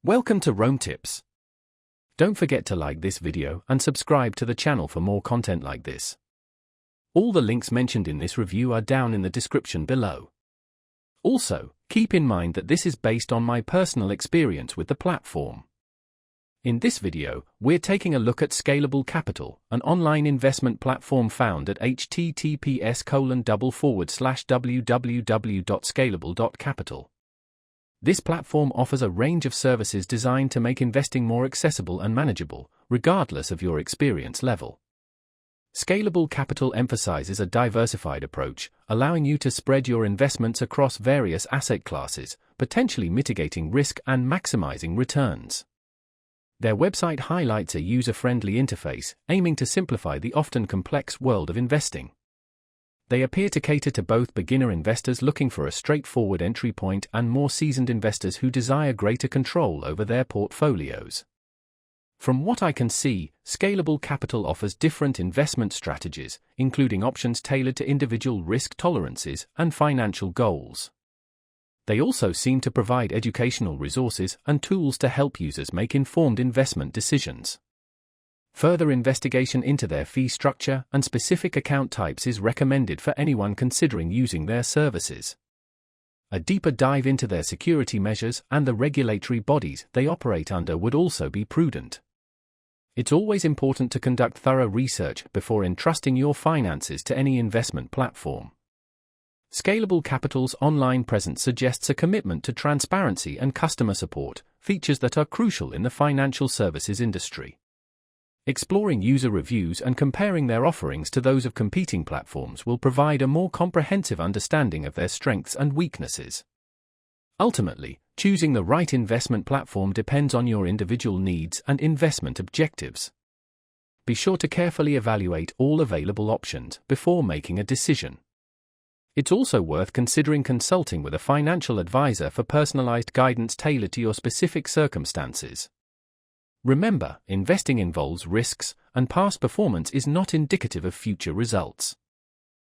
Welcome to Rome Tips. Don't forget to like this video and subscribe to the channel for more content like this. All the links mentioned in this review are down in the description below. Also, keep in mind that this is based on my personal experience with the platform. In this video, we're taking a look at Scalable Capital, an online investment platform found at https://www.scalable.capital. This platform offers a range of services designed to make investing more accessible and manageable, regardless of your experience level. Scalable Capital emphasizes a diversified approach, allowing you to spread your investments across various asset classes, potentially mitigating risk and maximizing returns. Their website highlights a user-friendly interface, aiming to simplify the often complex world of investing. They appear to cater to both beginner investors looking for a straightforward entry point and more seasoned investors who desire greater control over their portfolios. From what I can see, Scalable Capital offers different investment strategies, including options tailored to individual risk tolerances and financial goals. They also seem to provide educational resources and tools to help users make informed investment decisions. Further investigation into their fee structure and specific account types is recommended for anyone considering using their services. A deeper dive into their security measures and the regulatory bodies they operate under would also be prudent. It's always important to conduct thorough research before entrusting your finances to any investment platform. Scalable Capital's online presence suggests a commitment to transparency and customer support, features that are crucial in the financial services industry. Exploring user reviews and comparing their offerings to those of competing platforms will provide a more comprehensive understanding of their strengths and weaknesses. Ultimately, choosing the right investment platform depends on your individual needs and investment objectives. Be sure to carefully evaluate all available options before making a decision. It's also worth considering consulting with a financial advisor for personalized guidance tailored to your specific circumstances. Remember, investing involves risks, and past performance is not indicative of future results.